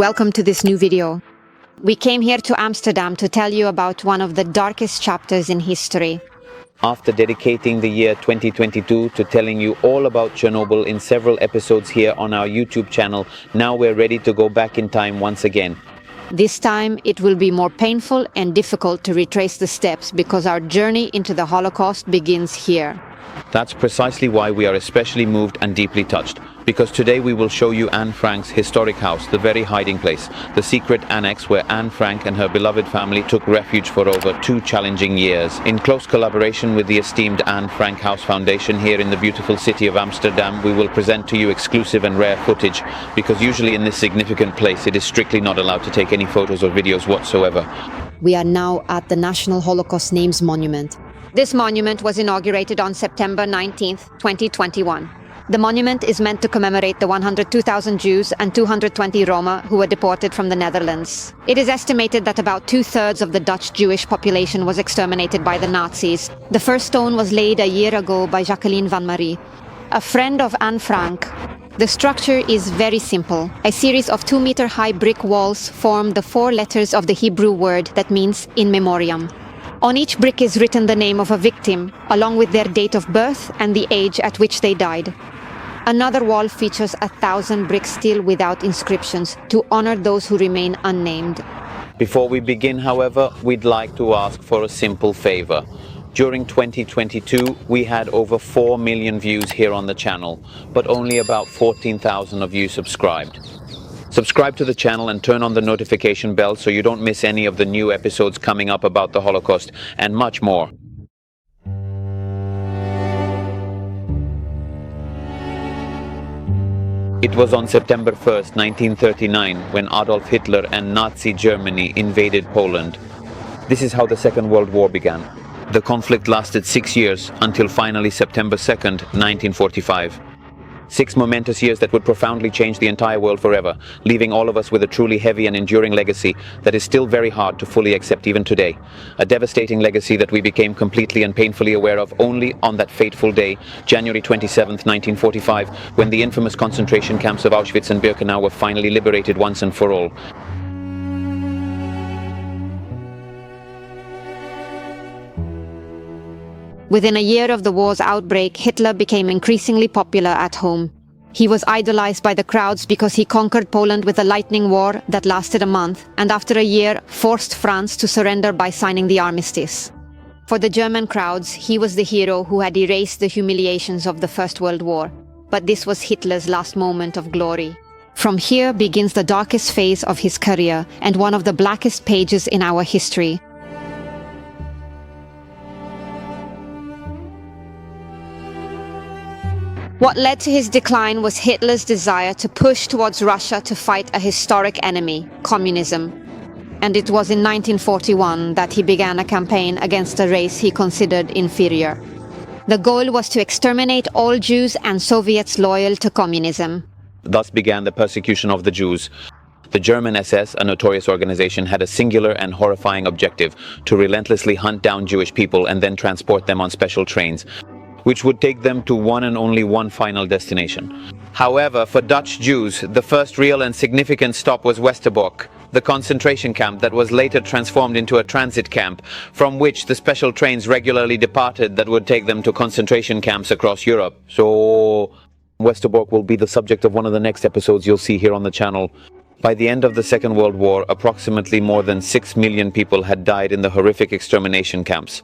welcome to this new video. We came here to Amsterdam to tell you about one of the darkest chapters in history. After dedicating the year 2022 to telling you all about Chernobyl in several episodes here on our YouTube channel, now we're ready to go back in time once again. This time it will be more painful and difficult to retrace the steps because our journey into the Holocaust begins here. That's precisely why we are especially moved and deeply touched, because today we will show you Anne Frank's historic house, the very hiding place, the secret annex where Anne Frank and her beloved family took refuge for over 2 challenging years. In close collaboration with the esteemed Anne Frank House Foundation here in the beautiful city of Amsterdam, we will present to you exclusive and rare footage, because usually in this significant place it is strictly not allowed to take any photos or videos whatsoever. We are now at the National Holocaust Names Monument. This monument was inaugurated on September 19, 2021. The monument is meant to commemorate the 102,000 Jews and 220 Roma who were deported from the Netherlands. It is estimated that about 2/3 of the Dutch Jewish population was exterminated by the Nazis. The first stone was laid a year ago by Jacqueline Van Marie, a friend of Anne Frank. The structure is very simple. A series of 2-meter-high brick walls form the 4 letters of the Hebrew word that means in memoriam. On each brick is written the name of a victim, along with their date of birth and the age at which they died. Another wall features 1,000 bricks still without inscriptions to honor those who remain unnamed. Before we begin, however, we'd like to ask for a simple favor. During 2022, we had over 4 million views here on the channel, but only about 14,000 of you subscribed. Subscribe to the channel and turn on the notification bell so you don't miss any of the new episodes coming up about the Holocaust and much more. It was on September 1st, 1939, when Adolf Hitler and Nazi Germany invaded Poland. This is how the Second World War began. The conflict lasted 6 years until finally September 2nd, 1945. 6 momentous years that would profoundly change the entire world forever, leaving all of us with a truly heavy and enduring legacy that is still very hard to fully accept even today. A devastating legacy that we became completely and painfully aware of only on that fateful day, January 27th, 1945, when the infamous concentration camps of Auschwitz and Birkenau were finally liberated once and for all. Within a year of the war's outbreak, Hitler became increasingly popular at home. He was idolized by the crowds because he conquered Poland with a lightning war that lasted a month, and after a year, forced France to surrender by signing the armistice. For the German crowds, he was the hero who had erased the humiliations of the First World War. But this was Hitler's last moment of glory. From here begins the darkest phase of his career and one of the blackest pages in our history. What led to his decline was Hitler's desire to push towards Russia to fight a historic enemy, communism. And it was in 1941 that he began a campaign against a race he considered inferior. The goal was to exterminate all Jews and Soviets loyal to communism. Thus began the persecution of the Jews. The German SS, a notorious organization, had a singular and horrifying objective: to relentlessly hunt down Jewish people and then transport them on special trains, which would take them to one and only one final destination. However, for Dutch Jews, the first real and significant stop was Westerbork, the concentration camp that was later transformed into a transit camp, from which the special trains regularly departed that would take them to concentration camps across Europe. So, Westerbork will be the subject of one of the next episodes you'll see here on the channel. By the end of the Second World War, approximately more than 6 million people had died in the horrific extermination camps.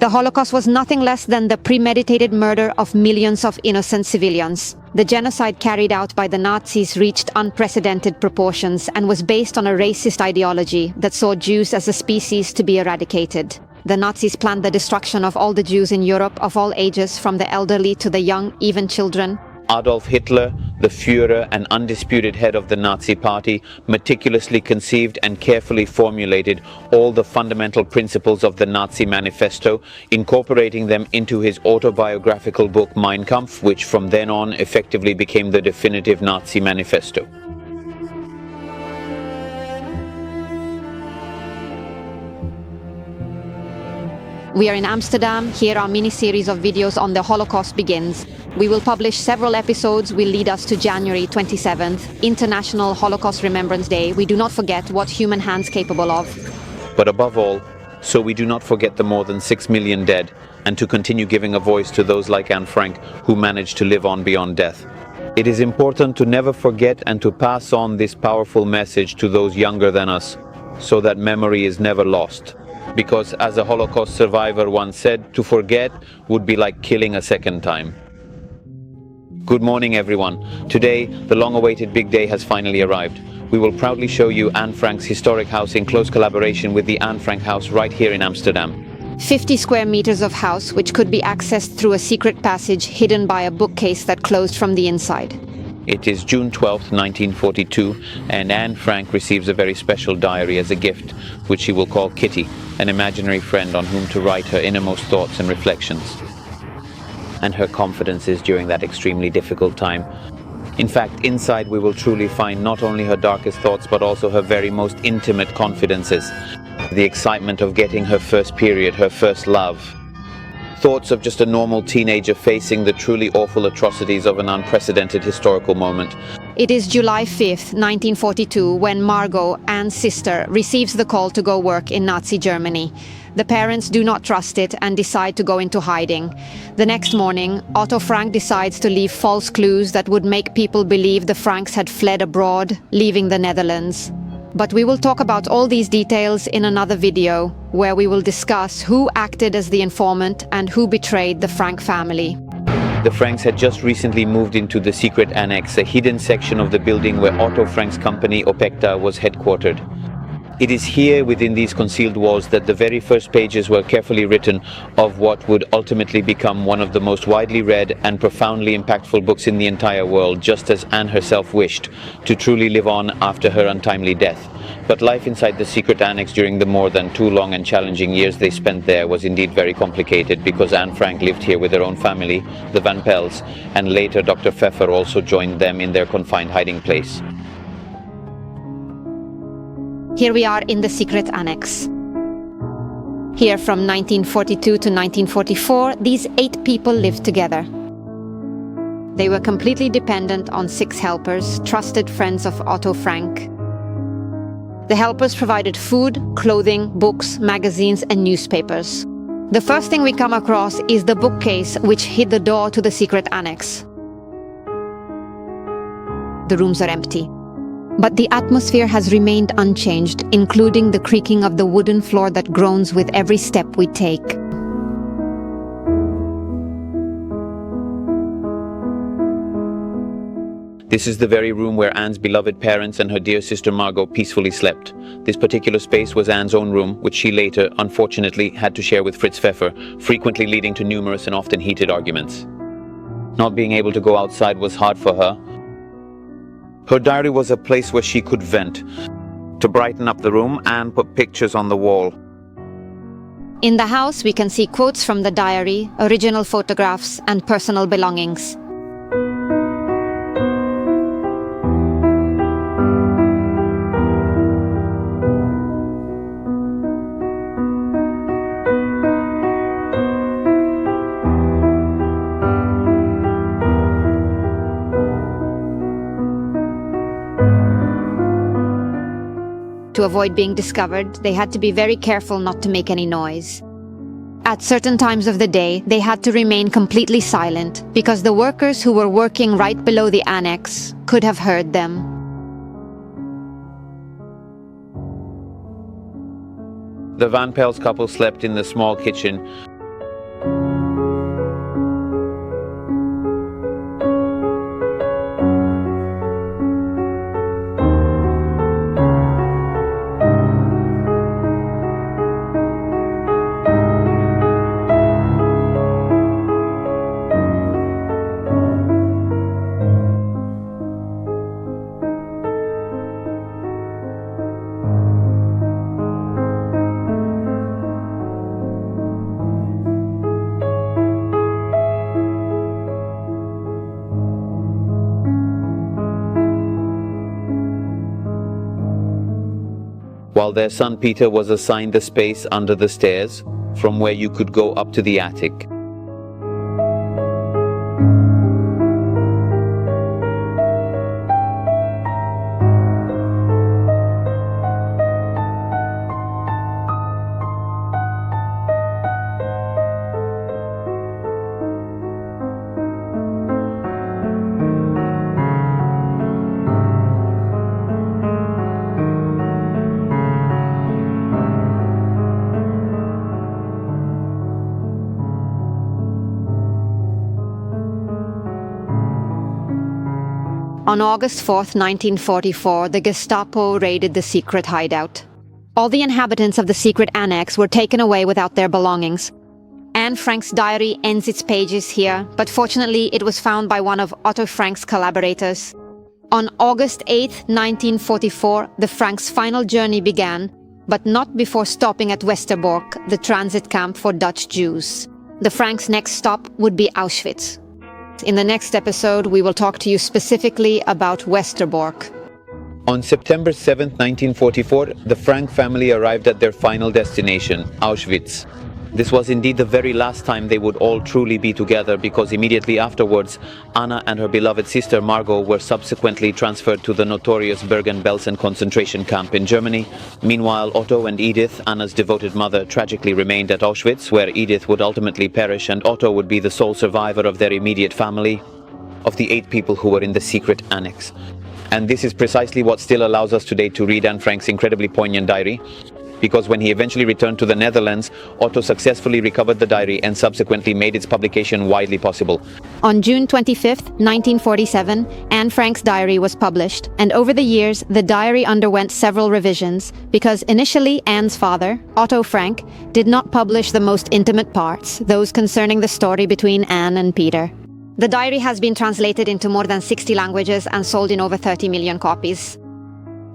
The Holocaust was nothing less than the premeditated murder of millions of innocent civilians. The genocide carried out by the Nazis reached unprecedented proportions and was based on a racist ideology that saw Jews as a species to be eradicated. The Nazis planned the destruction of all the Jews in Europe of all ages, from the elderly to the young, even children. Adolf Hitler, the Führer and undisputed head of the Nazi Party, meticulously conceived and carefully formulated all the fundamental principles of the Nazi Manifesto, incorporating them into his autobiographical book Mein Kampf, which from then on effectively became the definitive Nazi manifesto. We are in Amsterdam. Here our mini-series of videos on the Holocaust begins. We will publish several episodes will lead us to January 27th, International Holocaust Remembrance Day. We do not forget what human hands capable of. But above all, so we do not forget the more than 6 million dead, and to continue giving a voice to those like Anne Frank who managed to live on beyond death. It is important to never forget and to pass on this powerful message to those younger than us, so that memory is never lost. Because as a Holocaust survivor once said, to forget would be like killing a second time. Good morning, everyone. Today, the long-awaited big day has finally arrived. We will proudly show you Anne Frank's historic house in close collaboration with the Anne Frank house right here in Amsterdam. 50 square meters of house which could be accessed through a secret passage hidden by a bookcase that closed from the inside. It is June 12th, 1942, and Anne Frank receives a very special diary as a gift, which she will call Kitty, an imaginary friend on whom to write her innermost thoughts and reflections. And her confidences during that extremely difficult time. In fact, inside we will truly find not only her darkest thoughts, but also her very most intimate confidences. The excitement of getting her first period, her first love. Thoughts of just a normal teenager facing the truly awful atrocities of an unprecedented historical moment. It is July 5th, 1942, when Margot, Anne's sister, receives the call to go work in Nazi Germany. The parents do not trust it and decide to go into hiding. The next morning, Otto Frank decides to leave false clues that would make people believe the Franks had fled abroad, leaving the Netherlands. But we will talk about all these details in another video, where we will discuss who acted as the informant and who betrayed the Frank family. The Franks had just recently moved into the secret annex, a hidden section of the building where Otto Frank's company, Opekta, was headquartered. It is here, within these concealed walls, that the very first pages were carefully written of what would ultimately become one of the most widely read and profoundly impactful books in the entire world, just as Anne herself wished, to truly live on after her untimely death. But life inside the secret annex during the more than 2 long and challenging years they spent there was indeed very complicated, because Anne Frank lived here with her own family, the Van Pels, and later Dr. Pfeffer also joined them in their confined hiding place. Here we are in the secret annex. Here from 1942 to 1944, these 8 people lived together. They were completely dependent on 6 helpers, trusted friends of Otto Frank. The helpers provided food, clothing, books, magazines, and newspapers. The first thing we come across is the bookcase which hid the door to the secret annex. The rooms are empty. But the atmosphere has remained unchanged, including the creaking of the wooden floor that groans with every step we take. This is the very room where Anne's beloved parents and her dear sister Margot peacefully slept. This particular space was Anne's own room, which she later, unfortunately, had to share with Fritz Pfeffer, frequently leading to numerous and often heated arguments. Not being able to go outside was hard for her. Her diary was a place where she could vent. To brighten up the room, Anne put pictures on the wall. In the house, we can see quotes from the diary, original photographs, and personal belongings. To avoid being discovered, they had to be very careful not to make any noise. At certain times of the day, they had to remain completely silent because the workers who were working right below the annex could have heard them. The Van Pels couple slept in the small kitchen. While their son Peter was assigned the space under the stairs, from where you could go up to the attic. On August 4th, 1944, the Gestapo raided the secret hideout. All the inhabitants of the secret annex were taken away without their belongings. Anne Frank's diary ends its pages here, but fortunately it was found by one of Otto Frank's collaborators. On August 8th, 1944, the Franks' final journey began, but not before stopping at Westerbork, the transit camp for Dutch Jews. The Franks' next stop would be Auschwitz. In the next episode, we will talk to you specifically about Westerbork. On September 7, 1944, the Frank family arrived at their final destination, Auschwitz. This was indeed the very last time they would all truly be together, because immediately afterwards, Anna and her beloved sister Margot were subsequently transferred to the notorious Bergen-Belsen concentration camp in Germany. Meanwhile, Otto and Edith, Anna's devoted mother, tragically remained at Auschwitz, where Edith would ultimately perish and Otto would be the sole survivor of their immediate family, of the 8 people who were in the secret annex. And this is precisely what still allows us today to read Anne Frank's incredibly poignant diary, because when he eventually returned to the Netherlands, Otto successfully recovered the diary and subsequently made its publication widely possible. On June 25th, 1947, Anne Frank's diary was published, and over the years, the diary underwent several revisions, because initially Anne's father, Otto Frank, did not publish the most intimate parts, those concerning the story between Anne and Peter. The diary has been translated into more than 60 languages and sold in over 30 million copies.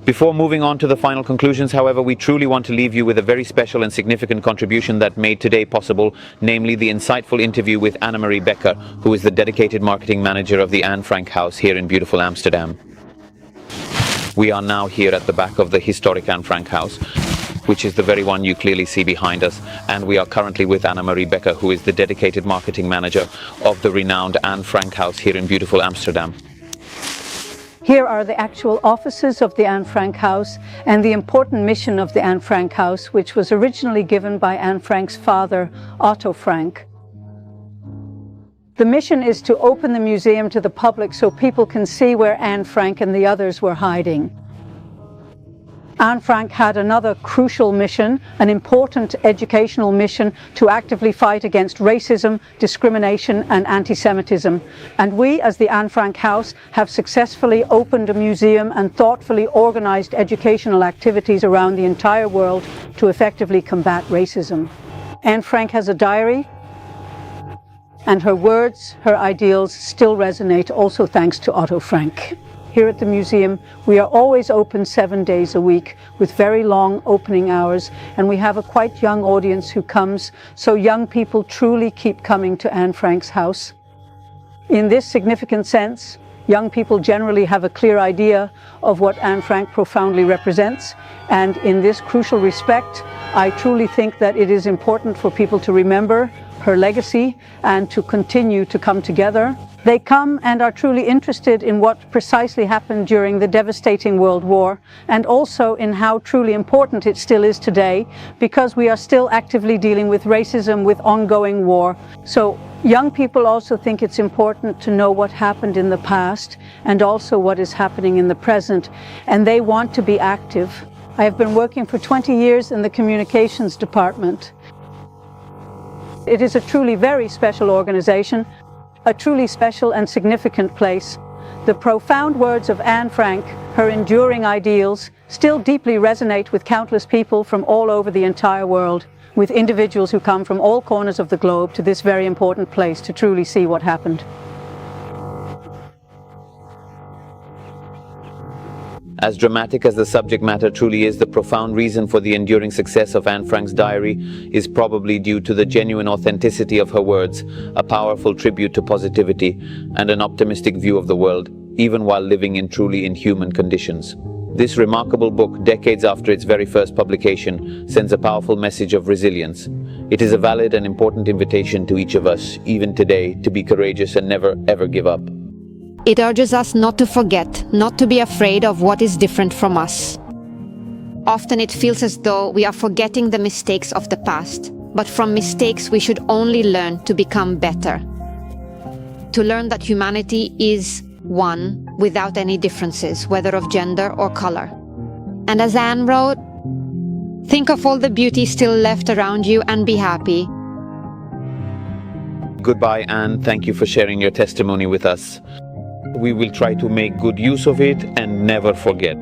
Before moving on to the final conclusions, however, we truly want to leave you with a very special and significant contribution that made today possible, namely the insightful interview with Annemarie Becker, who is the dedicated marketing manager of the Anne Frank House here in beautiful Amsterdam. We are now here at the back of the historic Anne Frank House, which is the very one you clearly see behind us, and we are currently with Annemarie Becker, who is the dedicated marketing manager of the renowned Anne Frank House here in beautiful Amsterdam. Here are the actual offices of the Anne Frank House and the important mission of the Anne Frank House, which was originally given by Anne Frank's father, Otto Frank. The mission is to open the museum to the public so people can see where Anne Frank and the others were hiding. Anne Frank had another crucial mission, an important educational mission to actively fight against racism, discrimination and anti-Semitism. And we, as the Anne Frank House, have successfully opened a museum and thoughtfully organized educational activities around the entire world to effectively combat racism. Anne Frank has a diary, and her words, her ideals still resonate, also thanks to Otto Frank. Here at the museum, we are always open 7 days a week with very long opening hours, and we have a quite young audience who comes, so young people truly keep coming to Anne Frank's house. In this significant sense, young people generally have a clear idea of what Anne Frank profoundly represents, and in this crucial respect, I truly think that it is important for people to remember her legacy and to continue to come together. They come and are truly interested in what precisely happened during the devastating World War, and also in how truly important it still is today, because we are still actively dealing with racism, with ongoing war. So young people also think it's important to know what happened in the past and also what is happening in the present, and they want to be active. I have been working for 20 years in the communications department. It is a truly very special organization, a truly special and significant place. The profound words of Anne Frank, her enduring ideals, still deeply resonate with countless people from all over the entire world, with individuals who come from all corners of the globe to this very important place to truly see what happened. As dramatic as the subject matter truly is, the profound reason for the enduring success of Anne Frank's diary is probably due to the genuine authenticity of her words, a powerful tribute to positivity, and an optimistic view of the world, even while living in truly inhuman conditions. This remarkable book, decades after its very first publication, sends a powerful message of resilience. It is a valid and important invitation to each of us, even today, to be courageous and never, ever give up. It urges us not to forget, not to be afraid of what is different from us. Often it feels as though we are forgetting the mistakes of the past, but from mistakes we should only learn to become better. To learn that humanity is one without any differences, whether of gender or color. And as Anne wrote, think of all the beauty still left around you and be happy. Goodbye, Anne. Thank you for sharing your testimony with us. We will try to make good use of it and never forget.